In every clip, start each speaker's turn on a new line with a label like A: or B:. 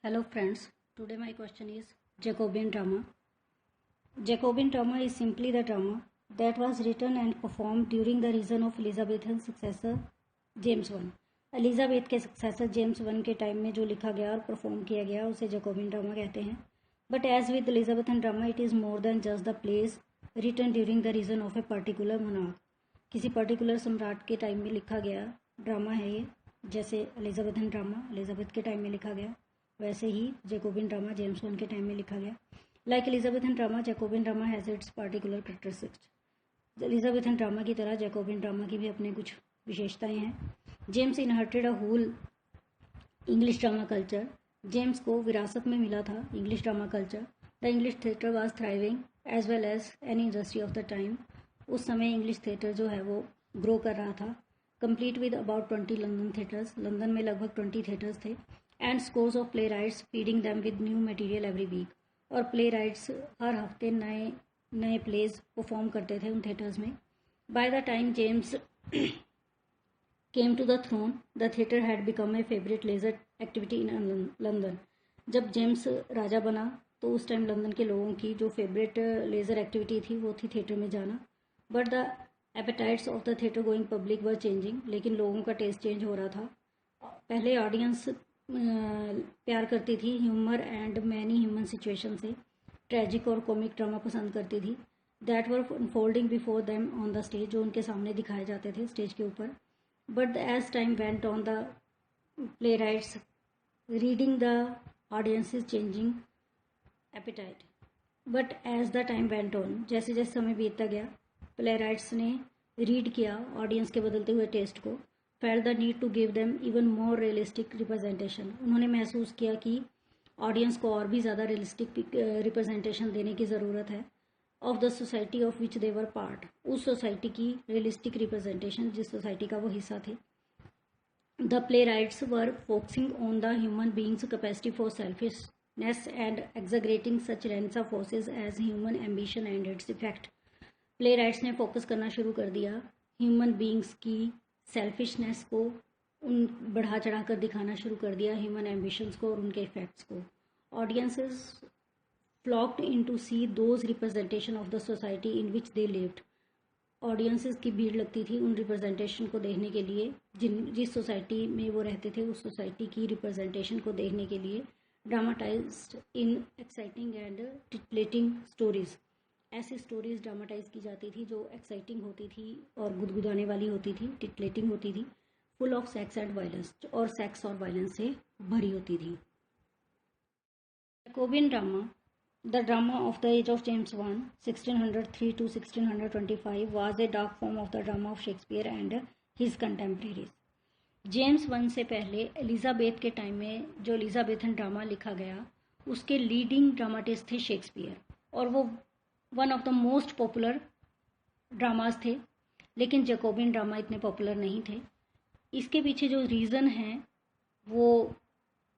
A: Hello friends, today my question is Jacobean drama. Jacobean drama is simply the drama that was written and performed during the reign of Elizabethan successor James I. Elizabeth के successor James one के time में जो लिखा गया और perform किया गया उसे जैकोबियन ड्रामा कहते हैं. But as with Elizabethan drama it is more than just the place written during the region of a particular monarch. किसी पर्टिकुलर सम्राट के टाइम में लिखा गया ड्रामा है ये. जैसे एलिजाबेथन ड्रामा एलिजाबेथ के टाइम में लिखा गया, वैसे ही जैकोबियन ड्रामा जेम्स वन के टाइम में लिखा गया. Like Elizabethan drama Jacobean drama has its particular characteristics. Elizabethan drama की तरह जैकोबियन ड्रामा की भी अपने कुछ विशेषताएं हैं. James inherited a whole English drama culture. James को विरासत में मिला था English drama culture. The English theatre was thriving as well as any industry of the time. उस समय इंग्लिश थिएटर जो है वो ग्रो कर रहा था. Complete with about 20 London theatres. London में लगभग 20 थिएटर्स थे. And scores of playwrights feeding them with new material every week. और प्ले राइट्स हर हफ्ते नए नए प्लेज परफॉर्म करते थे उन थिएटर्स में. By the time James came to the throne, the theatre had become a favorite leisure activity in London. जब जेम्स राजा बना तो उस टाइम लंदन के लोगों की जो फेवरेट लेज़र एक्टिविटी थी वो थी थिएटर में जाना. But the appetites of the theatre going public were changing. लेकिन लोगों का टेस्ट चेंज हो रहा था. पहले ऑडियंस प्यार करती थी humour and many human situation से. ट्रेजिक और कॉमिक ड्रामा पसंद करती थी. That were unfolding before them on the stage. जो उनके सामने दिखाए जाते थे स्टेज के ऊपर. But as time went on, the playwrights reading the audience's changing appetite. But as the time went on, जैसे जैसे समय बीतता गया, playwrights ने रीड किया ऑडियंस के बदलते हुए टेस्ट को. felt the need to give them even more realistic representation. उन्होंने महसूस किया कि ऑडियंस को और भी ज़्यादा रियलिस्टिक रिप्रेजेंटेशन देने की ज़रूरत है. Of the society of which they were part. उस सोसाइटी की रियलिस्टिक रिप्रेजेंटेशन जिस सोसाइटी का वो हिस्सा थे. The playwrights were focusing on the human beings capacity for selfishness and exaggerating such reins of forces as human ambition and its effect. Playwrights ने focus करना शुरू कर दिया ह्यूमन बींग्स की सेल्फिशनेस को. उन बढ़ा चढ़ा कर दिखाना शुरू कर दिया ह्यूमन एम्बिशंस को और उनके इफेक्ट्स को. Audiences flocked in to see those representation of the society in which they lived. Audiences की भीड़ लगती थी उन रिप्रेजेंटेशन को देखने के लिए जिस सोसाइटी में वो रहते थे. उस सोसाइटी की रिप्रेजेंटेशन को देखने के लिए ड्रामाटाइज्ड इन एक्साइटिंग एंड टिटलेटिंग स्टोरीज. ऐसी स्टोरीज ड्रामाटाइज की जाती थी जो एक्साइटिंग होती थी और गुदगुदाने वाली होती थी, टिटलेटिंग होती थी, full of sex and violence और सेक्स और वायलेंस से भरी होती थी. Jacobean drama The drama of the age of James I, 1603 to 1625, was a dark form of the drama of Shakespeare and his contemporaries. James one से पहले Elizabeth के time में जो एलिजाबेथन ड्रामा लिखा गया उसके लीडिंग ड्रामाटिस्ट थे Shakespeare. और वो one of the most popular dramas थे. लेकिन जैकोबियन ड्रामा इतने पॉपुलर नहीं थे. इसके पीछे जो रीज़न हैं वो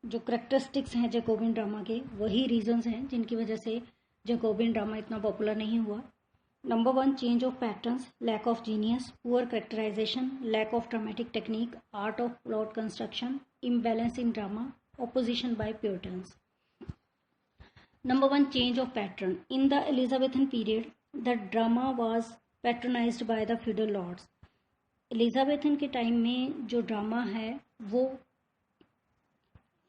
A: जो करेक्टरिस्टिक्स हैं जैकोबियन ड्रामा के वही रीजंस हैं जिनकी वजह से जैकोबियन ड्रामा इतना पॉपुलर नहीं हुआ. Number 1, change of patterns, lack of genius, poor characterization, lack of dramatic technique, art of plot construction, imbalance in drama, opposition by Puritans. Number 1, change of pattern. In the Elizabethan period the drama was patronized by the feudal lords. Elizabethan के time में जो drama है वो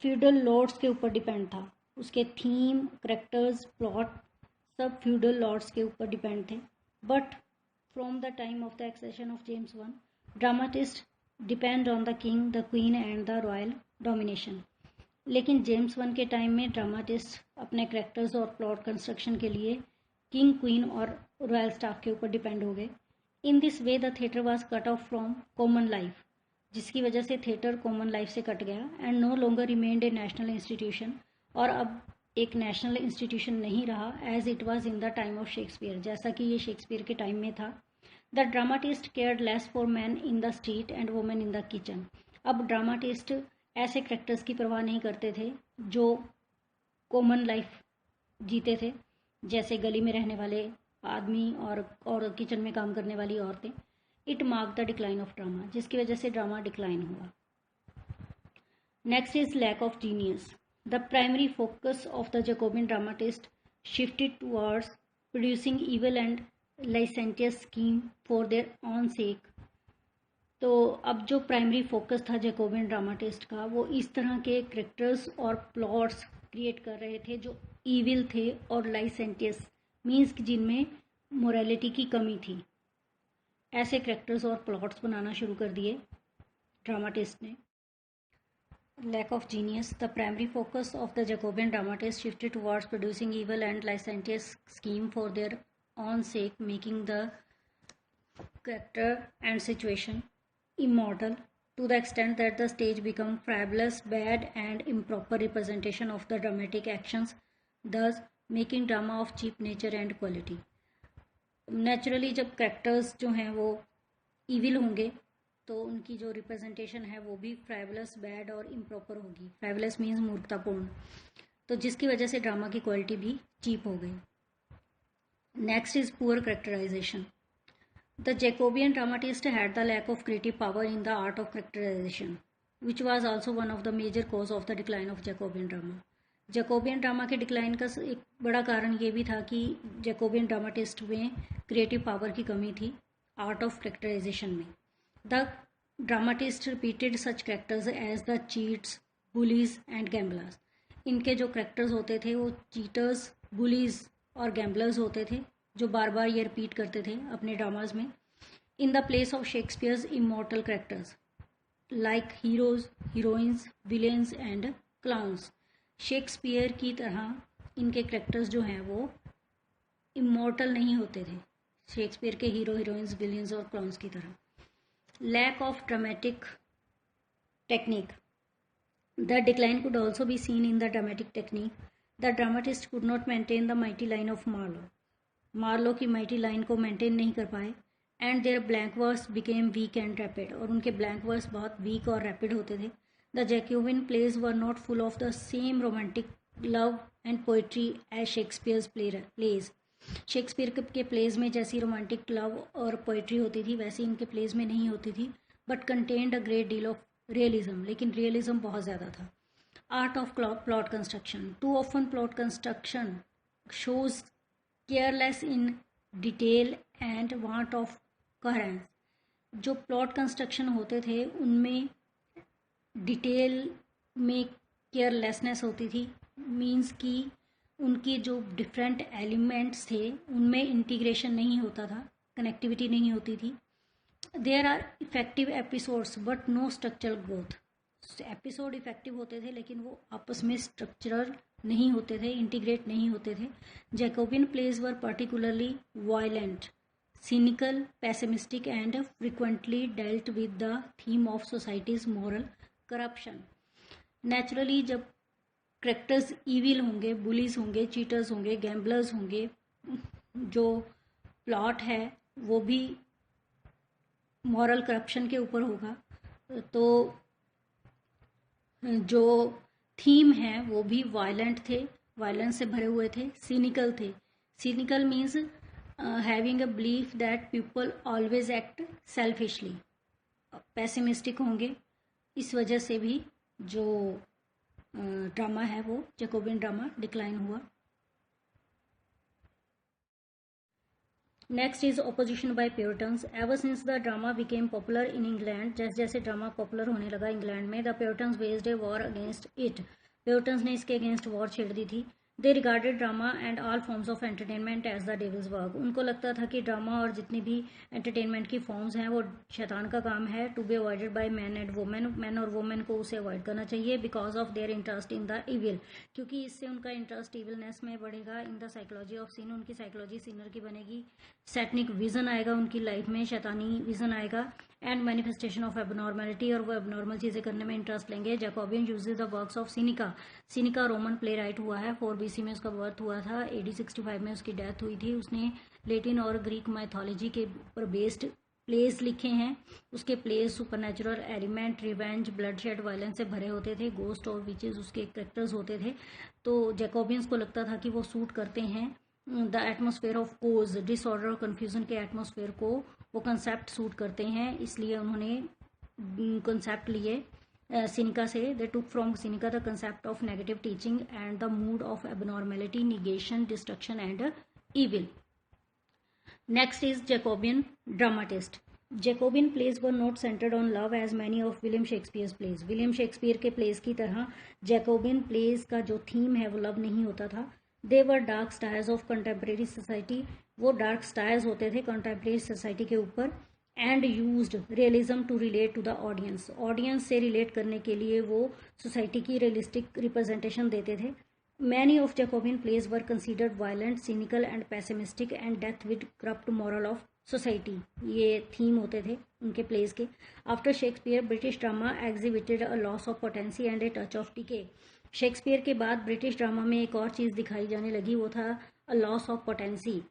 A: feudal lords के ऊपर depend था. उसके theme, characters, plot सब फ्यूडल लॉर्ड्स के ऊपर डिपेंड थे. But from the time of the accession of James one dramatist depend on the king, the queen and the royal domination. लेकिन जेम्स वन के टाइम में dramatist अपने characters और plot construction के लिए किंग, क्वीन और royal staff के ऊपर डिपेंड हो गए. In this way the theatre was cut off from common life, जिसकी वजह से थिएटर कॉमन लाइफ से कट गया. And no longer remained a national institution. और अब एक नेशनल इंस्टीट्यूशन नहीं रहा as it was in the time of Shakespeare, जैसा कि ये शेक्सपियर के टाइम में था. The dramatist cared less for man in the street and women in the kitchen. अब ड्रामाटिस्ट ऐसे करेक्टर्स की परवाह नहीं करते थे जो कॉमन लाइफ जीते थे, जैसे गली में रहने वाले आदमी और किचन में काम करने वाली औरतें. It mark the decline of drama, जिसकी वजह से ड्रामा डिक्लाइन हुआ. Next is lack of genius. The primary focus of the Jacobean dramatist shifted towards producing evil and licentious scheme for their own sake. तो अब जो primary focus था Jacobian dramatist का, वो इस तरह के करेक्टर्स और प्लॉट्स क्रिएट कर रहे थे जो ईविल थे और लाइसेंटियस मीन्स जिनमें मोरालिटी की कमी थी। ऐसे करेक्टर्स और प्लॉट्स बनाना शुरू कर दिए ड्रामाटिस्ट ने। Lack of genius. The primary focus of the Jacobean dramatists shifted towards producing evil and licentious scheme for their own sake, making the character and situation immortal to the extent that the stage became fabulous, bad and improper representation of the dramatic actions, thus making drama of cheap nature and quality. Naturally जब characters जो हैं वो evil होंगे तो उनकी जो representation है वो भी फ्रैवलस, बैड और इम्प्रॉपर होगी। फ्रैवलस मीन्स मूर्खतापूर्ण, तो जिसकी वजह से ड्रामा की क्वालिटी भी चीप हो गई। Next is poor characterisation. The Jacobean dramatist had the lack of creative power in the art of characterisation which was also one of the major cause of the decline of Jacobean drama. Jacobean drama के decline का एक बड़ा कारण ये भी था कि Jacobean dramatist में क्रिएटिव पावर की कमी थी आर्ट ऑफ करेक्टराइजेशन में। The dramatist repeated such characters as the cheats, bullies and gamblers. इनके जो करेक्टर्स होते थे वो चीटर्स, बुलीज और गैम्बलर्स होते थे जो बार बार ये रिपीट करते थे अपने ड्रामाज में। In the place of Shakespeare's immortal characters like heroes, heroines, villains and clowns. Shakespeare की तरह इनके करेक्टर्स जो हैं वो इमॉर्टल नहीं होते थे, शेक्सपियर के हीरो, हीरोइंस, विलेंस और क्लाउन्स की तरह। Lack of dramatic technique. The decline could also be seen in the dramatic technique. The dramatist could not maintain the mighty line of Marlowe. Marlowe की mighty line को maintain नहीं कर पाए and their blank verse became weak and rapid. और उनके blank verse बहुत weak और rapid होते थे। The Jacobean plays were not full of the same romantic love and poetry as Shakespeare's plays. Shakespeare के प्लेज में जैसी रोमांटिक लव और पोइट्री होती थी वैसी इनके प्लेज में नहीं होती थी, but contained a great deal of realism, लेकिन रियलिज्म बहुत ज़्यादा था। Art of plot construction. Too often plot construction shows careless in detail and want of coherence. जो प्लॉट कंस्ट्रक्शन होते थे उनमें डिटेल में केयरलेसनेस होती थी, मीन्स कि उनके जो डिफरेंट एलिमेंट्स थे उनमें इंटीग्रेशन नहीं होता था, कनेक्टिविटी नहीं होती थी। There are effective episodes but no structural growth. Episode effective होते थे लेकिन वो आपस में स्ट्रक्चरल नहीं होते थे, इंटीग्रेट नहीं होते थे। Jacobean plays were particularly violent, cynical, pessimistic and frequently dealt with the theme of society's moral corruption. Naturally जब करेक्टर्स ईविल होंगे, बुलीज होंगे, चीटर्स होंगे, गैम्बलर्स होंगे, जो प्लॉट है वो भी मॉरल करप्शन के ऊपर होगा, तो जो थीम है वो भी वायलेंट थे, वायलेंस से भरे हुए थे, सीनिकल थे। Cynical means having a belief that people always act selfishly. Pessimistic होंगे, इस वजह से भी जो ड्रामा है वो जैकोबियन ड्रामा डिक्लाइन हुआ। Next is opposition by Puritans. Ever since the drama became popular in England, जैसे जैसे ड्रामा पॉपुलर होने लगा इंग्लैंड में, the Puritans waged a war against it. Puritans ने इसके अगेंस्ट वॉर छेड़ दी थी। They regarded drama and all forms of entertainment as the devil's work. उनको लगता था कि ड्रामा और जितनी भी एंटरटेनमेंट की फॉर्म्स हैं वो शैतान का काम है, to be avoided by man and women. Man और वुमेन को उसे अवॉइड करना चाहिए because of their interest in the evil, क्योंकि इससे उनका इंटरेस्ट इविलनेस में बढ़ेगा। In the psychology of sin, उनकी साइकोलॉजी सिनर की बनेगी। सैटनिक विजन आएगा उनकी लाइफ में, शैतानी विजन आएगा। एंड मैनिफेस्टेशन ऑफ एबनॉर्मलिटी, और वो एबनॉर्मल चीज़ें करने में इंटरेस्ट लेंगे। Jacobean uses the works of Seneca. Seneca Roman playwright हुआ है, 4 BC में उसका बर्थ हुआ था, AD 65 में उसकी डेथ हुई थी। उसने लेटिन और ग्रीक माइथोलॉजी के ऊपर बेस्ड प्लेस लिखे हैं। उसके place supernatural element, revenge, bloodshed, violence से भरे होते थे। गोस्ट और विचेस उसके कैरेक्टर्स होते थे। तो जैकोबियंस को लगता था कि वो सूट करते हैं the atmosphere of chaos, disorder और कन्फ्यूजन के एटमोसफेयर को वो कंसेप्ट सूट करते हैं, इसलिए उन्होंने कंसेप्ट लिए Seneca say. They took from Seneca the concept of negative teaching and the mood of abnormality, negation, destruction, and evil. Next is Jacobean dramatist. Jacobean plays were not centered on love as many of William Shakespeare's plays. William Shakespeare के place की तरह Jacobian place का जो theme है वो love नहीं होता था. They were dark satires of contemporary society. वो डार्क स्टायर्स होते थे कंटेम्प्रेरी सोसाइटी के ऊपर. And used realism to relate to the audience. Audience से रिलेट करने के लिए वो सोसाइटी की रियलिस्टिक रिप्रेजेंटेशन देते थे. Many of Jacobean plays were considered violent, cynical and pessimistic and death with corrupt moral of society. ये थीम होते थे उनके प्लेस के. After Shakespeare British drama exhibited a loss of potency and a touch of decay. Shakespeare के बाद British drama में एक और चीज़ दिखाई जाने लगी, वो था a loss of potency,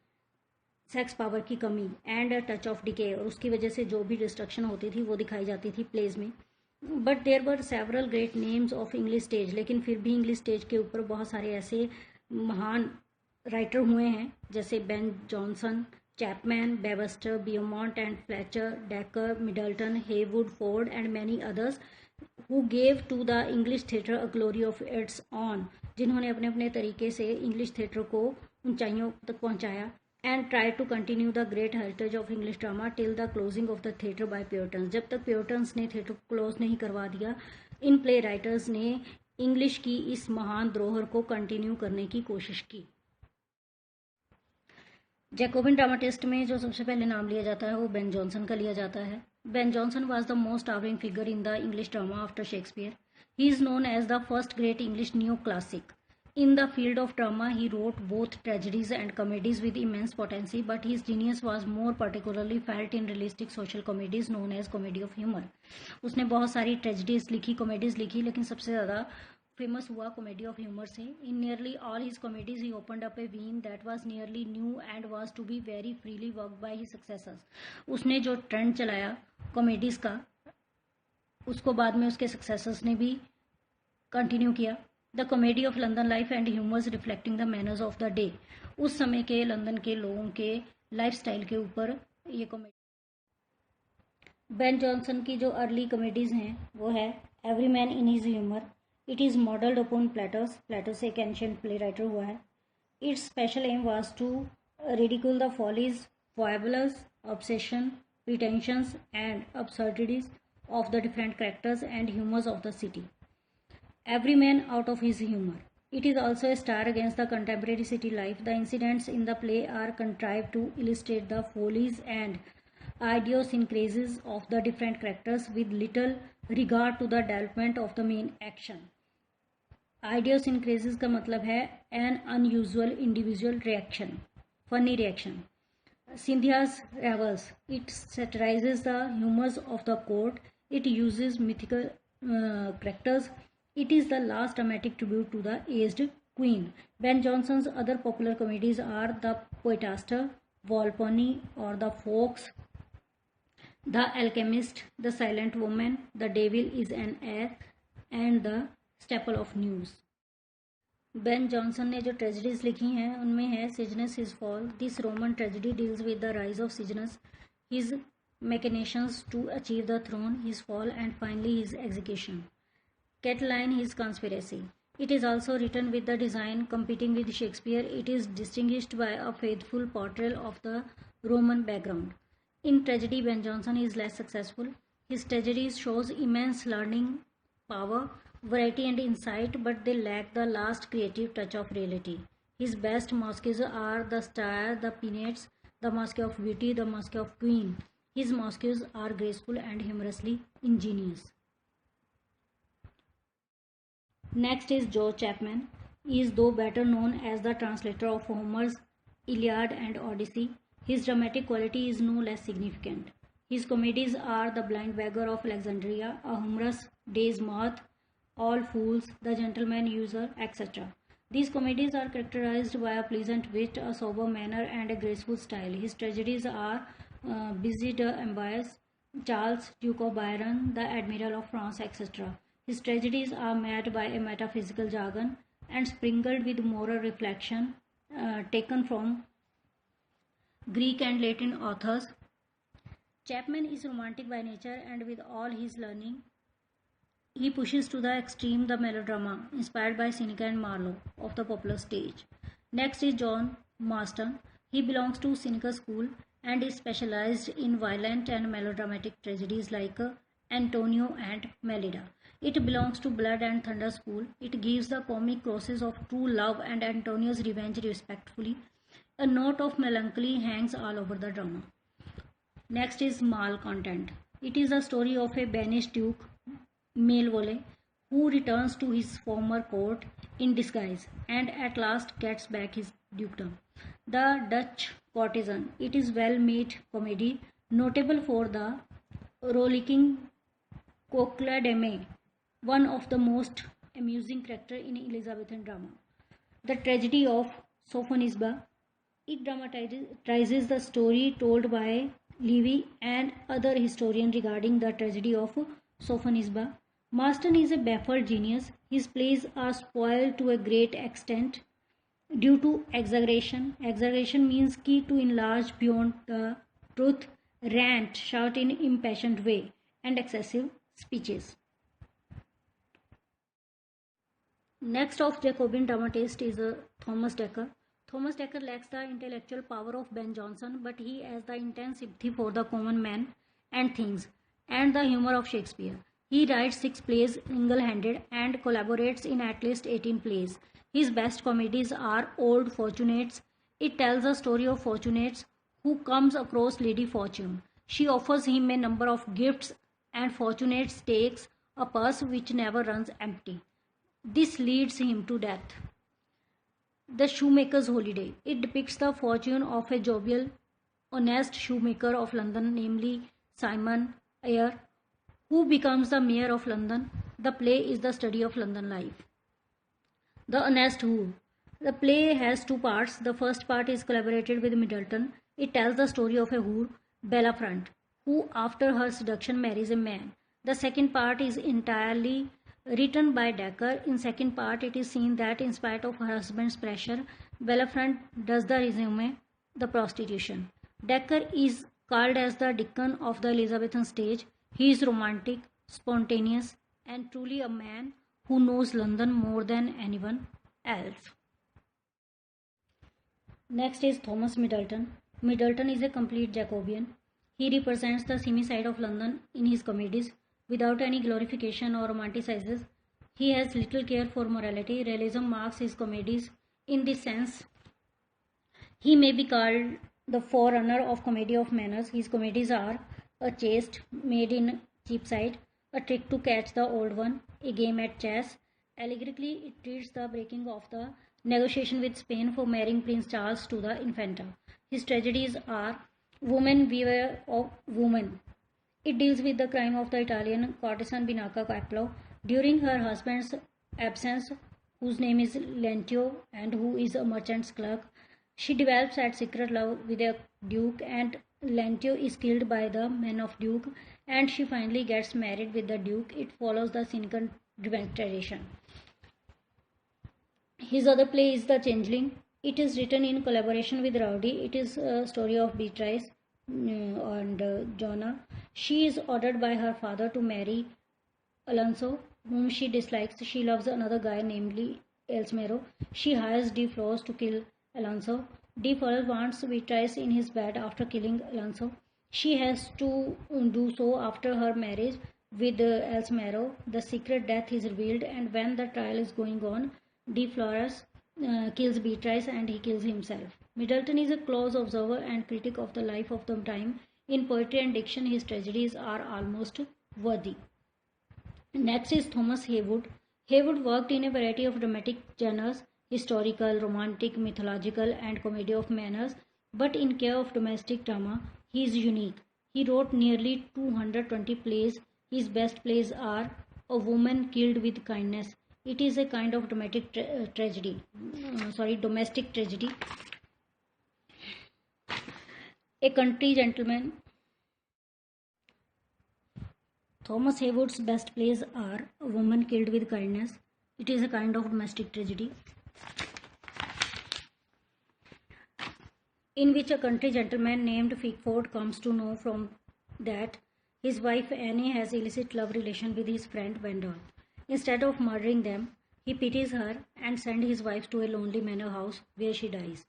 A: sex power की कमी, and a touch of decay. और उसकी वजह से जो भी डिस्ट्रक्शन होती थी वो दिखाई जाती थी प्लेज में. But there were several great names of English stage. लेकिन फिर भी इंग्लिश स्टेज के ऊपर बहुत सारे ऐसे महान राइटर हुए हैं जैसे Ben Jonson, Chapman, Webster, Beaumont and Fletcher, Dekker, Middleton, Heywood, Ford and many others who gave to the English theatre a glory of its own. जिन्होंने अपने अपने तरीके से इंग्लिश थिएटर को ऊंचाइयों तक पहुंचाया. And tried to continue the great heritage of English drama till the closing of the theatre by Puritans. जब तक प्योरिटन्स ने थिएटर को क्लोज नहीं करवा दिया, इन प्ले राइटर्स ने इंग्लिश की इस महान धरोहर को कंटिन्यू करने की कोशिश की. जैकोबिन ड्रामाटिस्ट में जो सबसे पहले नाम लिया जाता है वो बेन जॉनसन का लिया जाता है. Ben Jonson was the most towering figure in the English drama after Shakespeare. He is known as the first great English new classic. In the field of drama, he wrote both tragedies and comedies with immense potency, but his genius was more particularly felt in realistic social comedies known as comedy of humor. उसने बहुत सारी tragedies लिखी, comedies लिखी, लेकिन सबसे ज़्यादा famous हुआ comedy of humor से. In nearly all his comedies, he opened up a vein that was nearly new and was to be very freely worked by his successors. उसने जो ट्रेंड चलाया comedies का, उसको बाद में उसके successors ने भी कंटिन्यू किया. The comedy of London life and humours reflecting the manners of the day. उस समय के लंदन के लोगों के लाइफ स्टाइल के ऊपर ये कॉमेडी. बेन जॉनसन की जो अर्ली कॉमेडीज हैं वो है every man in his humour. It is modelled upon Plautus. Plautus एक एंशियंट प्ले राइटर हुआ है. Its special aim was to ridicule the follies, foibles, obsession, pretensions and absurdities of the different characters and humors of the city. Every man out of his humor. It is also a star against the contemporary city life. The incidents in the play are contrived to illustrate the follies and idiosyncrasies of the different characters with little regard to the development of the main action. Idiosyncrasies का मतलब है an unusual individual reaction, funny reaction. Cynthia's Revels. It satirizes the humors of the court. It uses mythical characters. It is the last dramatic tribute to the aged queen. Ben Jonson's other popular comedies are The Poetaster, Volpone or The Fox, The Alchemist, The Silent Woman, The Devil is an Heir and The Staple of News. Ben Jonson ने जो tragedies लिखी हैं उनमें है Sejanus his fall. This Roman tragedy deals with the rise of Sejanus, his machinations to achieve the throne, his fall and finally his execution. Catiline, his conspiracy. It is also written with the design competing with Shakespeare. It is distinguished by a faithful portrayal of the Roman background. In tragedy, Ben Jonson is less successful. His tragedies shows immense learning power, variety and insight, but they lack the last creative touch of reality. His best masques are The Star, The Peanuts, The Mask of Beauty, The Mask of Queen. His masques are graceful and humorously ingenious. Next is Joe Chapman. He is though better known as the translator of Homer's Iliad and Odyssey. His dramatic quality is no less significant. His comedies are The Blind Beggar of Alexandria, A Humorous Day's Moth, All Fools, The Gentleman User, etc. These comedies are characterized by a pleasant wit, a sober manner, and a graceful style. His tragedies are Busy de Amboise, Charles, Duke of Byron, The Admiral of France, etc. His tragedies are made by a metaphysical jargon and sprinkled with moral reflection taken from Greek and Latin authors. Chapman is romantic by nature and with all his learning, he pushes to the extreme the melodrama inspired by Seneca and Marlowe of the popular stage. Next is John Marston. He belongs to Seneca school and is specialized in violent and melodramatic tragedies like Antonio and Melida. It belongs to Blood and Thunder school. It gives the comic crosses of true love and Antonio's revenge respectfully. A note of melancholy hangs all over the drama. Next is Malcontent. It is the story of a banished duke, Malvolio, who returns to his former court in disguise and at last gets back his dukedom. The Dutch Courtesan. It is well-made comedy, notable for the rollicking Coqueladame, one of the most amusing characters in Elizabethan drama. The Tragedy of Sophonisba. It dramatizes the story told by Livy and other historians regarding the tragedy of Sophonisba. Marston is a baffled genius. His plays are spoiled to a great extent due to exaggeration. Exaggeration means key to enlarge beyond the truth, rant, shout in impassioned way, and excessive speeches. Next of Jacobean dramatist is Thomas Dekker. Thomas Dekker lacks the intellectual power of Ben Jonson, but he has the intense sympathy for the common man and things, and the humor of Shakespeare. He writes 6 plays single-handed and collaborates in at least 18 plays. His best comedies are Old Fortunates. It tells the story of Fortunates who comes across Lady Fortune. She offers him a number of gifts and Fortunates takes a purse which never runs empty. This leads him to death. The Shoemaker's Holiday. It depicts the fortune of a jovial, honest shoemaker of London, namely Simon Eyre, who becomes the mayor of London. The play is the study of London life. The Honest Whore. The play has 2 parts. The first part is collaborated with Middleton. It tells the story of a whore, Bella Front, who after her seduction marries a man. The second part is entirely written by Dekker. In second part, it is seen that in spite of her husband's pressure, Bella Front does the resume the prostitution. Dekker is called as the Dickon of the Elizabethan stage. He is romantic, spontaneous, and truly a man who knows London more than anyone else. Next is Thomas Middleton. Middleton is a complete Jacobean. He represents the seamy side of London in his comedies. Without any glorification or romanticizes, he has little care for morality. Realism marks his comedies. In this sense, he may be called the forerunner of comedy of manners. His comedies are A Chaste, Made in Cheapside, A Trick to Catch the Old One, A Game at Chess. Allegorically, it treats the breaking of the negotiation with Spain for marrying Prince Charles to the Infanta. His tragedies are Woman Beware of Woman. It deals with the crime of the Italian courtesan Binacca Capello during her husband's absence, whose name is Lentio and who is a merchant's clerk. She develops a secret love with a duke and Lentio is killed by the men of duke and she finally gets married with the duke. It follows the Senecan revenge tradition. His other play is The Changeling. It is written in collaboration with Rowdy. It is a story of Beatrice and Jonah. She is ordered by her father to marry Alonso, whom she dislikes. She loves another guy, namely Elsmero. She hires De Flores to kill Alonso. De Flores wants Beatrice in his bed after killing Alonso. She has to do so after her marriage with Elsmero. The secret death is revealed, and when the trial is going on, De Flores kills Beatrice and he kills himself. Middleton is a close observer and critic of the life of the time. In poetry and diction, his tragedies are almost worthy. Next is Thomas Heywood. Heywood worked in a variety of dramatic genres, historical, romantic, mythological, and comedy of manners, but in care of domestic drama, he is unique. He wrote nearly 220 plays. His best plays are A Woman Killed with Kindness. It is a kind of domestic tragedy. A Country Gentleman. Thomas Heywood's best plays are A Woman Killed with Kindness. It is a kind of domestic tragedy in which a country gentleman named Pickford comes to know from that his wife Annie has illicit love relation with his friend Wendell. Instead of murdering them, he pities her and sends his wife to a lonely manor house where she dies.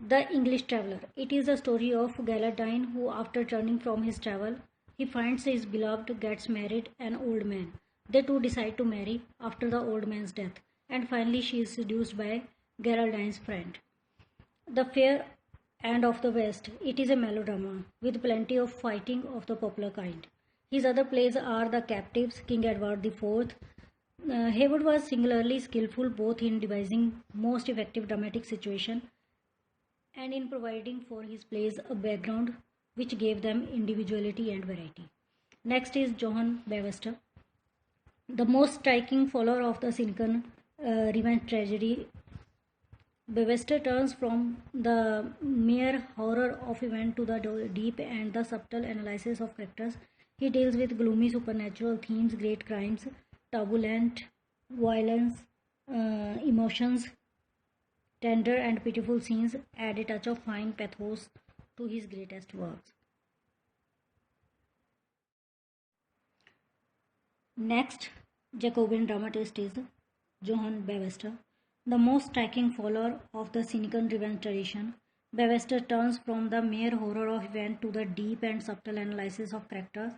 A: The English Traveller. It is the story of Galadine who, after turning from his travel, he finds his beloved gets married an old man. They two decide to marry after the old man's death, and finally she is seduced by Geraldine's friend. The Fair and of the West. It is a melodrama with plenty of fighting of the popular kind. His other plays are The Captives, King Edward IV. Haywood was singularly skillful both in devising most effective dramatic situation and in providing for his plays a background which gave them individuality and variety. Next is Johann Bavester, the most striking follower of the cynical revenge tragedy. Bavester turns from the mere horror of event to the deep and the subtle analysis of characters. He deals with gloomy supernatural themes, great crimes, turbulent violence, emotions, tender and pitiful scenes, add a touch of fine pathos to his greatest works. Next Jacobean dramatist is Johann Bavester, the most striking follower of the cynical revenge tradition. Bavester turns from the mere horror of event to the deep and subtle analysis of characters.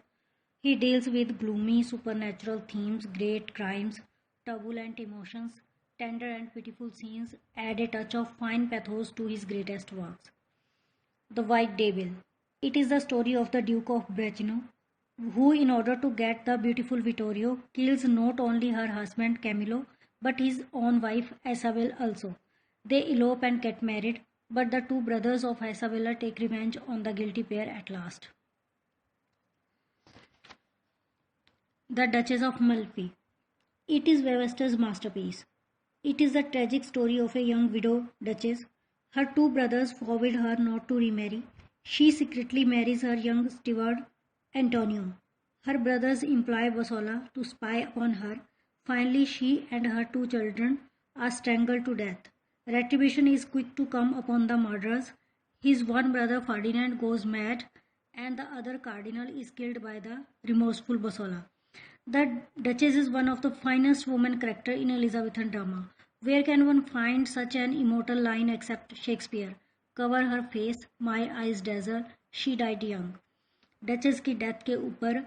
A: He deals with gloomy supernatural themes, great crimes, turbulent emotions, tender and pitiful scenes, add a touch of fine pathos to his greatest works. The White Devil. It is the story of the Duke of Brechino, who, in order to get the beautiful Vittorio, kills not only her husband Camillo, but his own wife Isabel also. They elope and get married, but the two brothers of Isabella take revenge on the guilty pair at last. The Duchess of Malfi. It is Bavester's masterpiece. It is the tragic story of a young widow duchess. Her two brothers forbid her not to remarry. She secretly marries her young steward Antonio. Her brothers employ Basola to spy upon her. Finally, she and her two children are strangled to death. Retribution is quick to come upon the murderers. His one brother Ferdinand goes mad, and the other cardinal is killed by the remorseful Basola. The Duchess is one of the finest woman character in Elizabethan drama. Where can one find such an immortal line except Shakespeare? Cover her face, my eyes dazzle, she died young. Duchess की death के ऊपर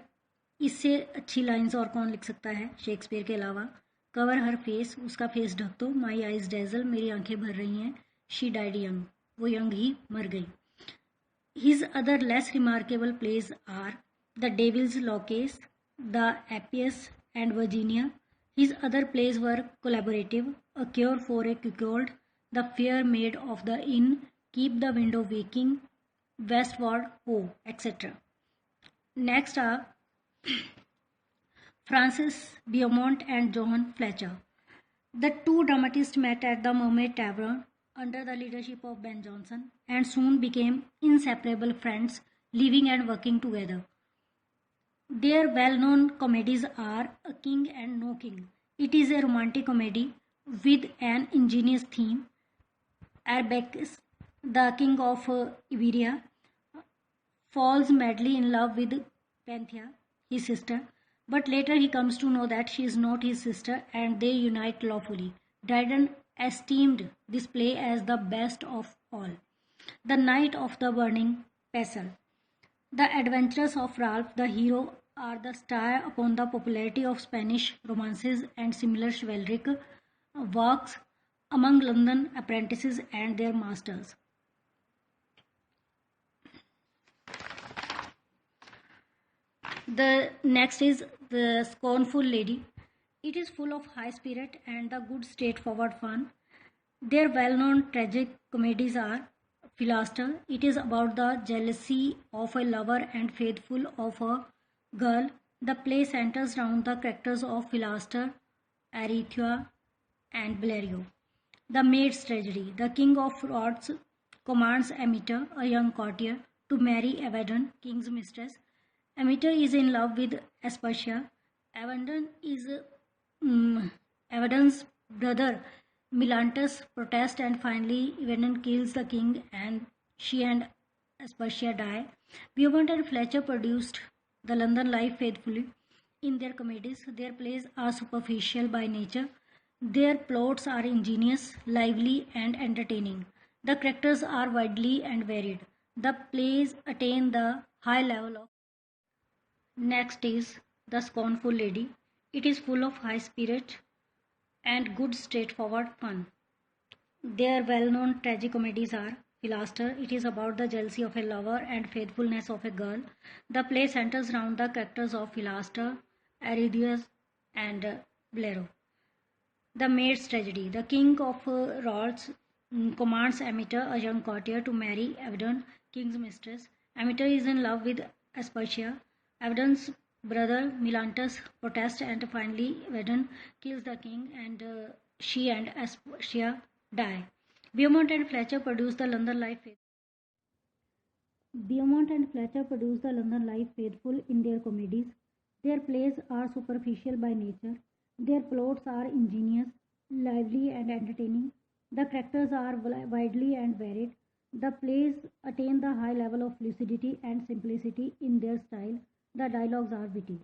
A: इससे अच्छी lines और कौन लिख सकता है शेक्सपियर के अलावा. कवर हर फेस, उसका फेस ढक दो, माई आइज डेजल, मेरी आंखें भर रही हैं, शी डाइड यंग, वो यंग ही मर गई. His other less remarkable plays are the Devil's Law Case, the Appius and Virginia. His other plays were collaborative, A Cure for a Cuckold, The Fair Maid of the Inn, Keep the Window Waking, Westward Ho, etc. Next are Francis Beaumont and John Fletcher. The two dramatists met at the Mermaid Tavern under the leadership of Ben Jonson and soon became inseparable friends, living and working together. Their well-known comedies are A King and No King. It is a romantic comedy with an ingenious theme. Arabesque, the king of Iberia, falls madly in love with Panthea, his sister, but later he comes to know that she is not his sister and they unite lawfully. Dryden esteemed this play as the best of all. The Knight of the Burning Pestle. The adventures of Ralph the hero are the star upon the popularity of Spanish romances and similar chivalric works among London apprentices and their masters. The next is The Scornful Lady. It is full of high spirit and the good straightforward fun. Their well-known tragic comedies are Philoster. It is about the jealousy of a lover and faithful of a girl. The play centers around the characters of Philoster, Arethusa, and Valerio. The Maid's Tragedy. The King of Rhodes commands Amita, a young courtier, to marry Avedon, king's mistress. Amita is in love with Aspasia. Avedon is Avedon's brother. Milantus protests and finally Avedon kills the king and she and Aspasia die. Beaumont and Fletcher produced The London Life faithfully. in their comedies. Their plays are superficial by nature. Their plots are ingenious, lively, and entertaining. The characters are widely and varied. The plays attain the high level of. Next is The Scornful Lady. It is full of high spirit and good straightforward fun. Their well-known tragicomedies are Philaster. It is about the jealousy of a lover and faithfulness of a girl. The play centers around the characters of Philaster, Aridius, and Blero. The Maid's Tragedy. The king of Rhodes commands Amita, a young courtier, to marry Avedon, king's mistress. Amita is in love with Aspasia. Avedon's brother Milantus protests, and finally Avedon kills the king, and she and Aspasia die. Beaumont and Fletcher produce the London Life. Beaumont and Fletcher produce the London Life faithful in their comedies. Their plays are superficial by nature. Their plots are ingenious, lively, and entertaining. The characters are widely and varied. The plays attain the high level of lucidity and simplicity in their style. The dialogues are witty.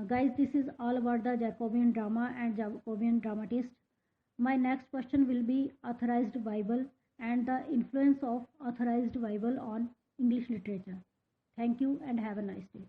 A: Guys, this is all about the Jacobean drama and Jacobean dramatist. My next question will be Authorized Bible and the influence of Authorized Bible on English literature. Thank you and have a nice day.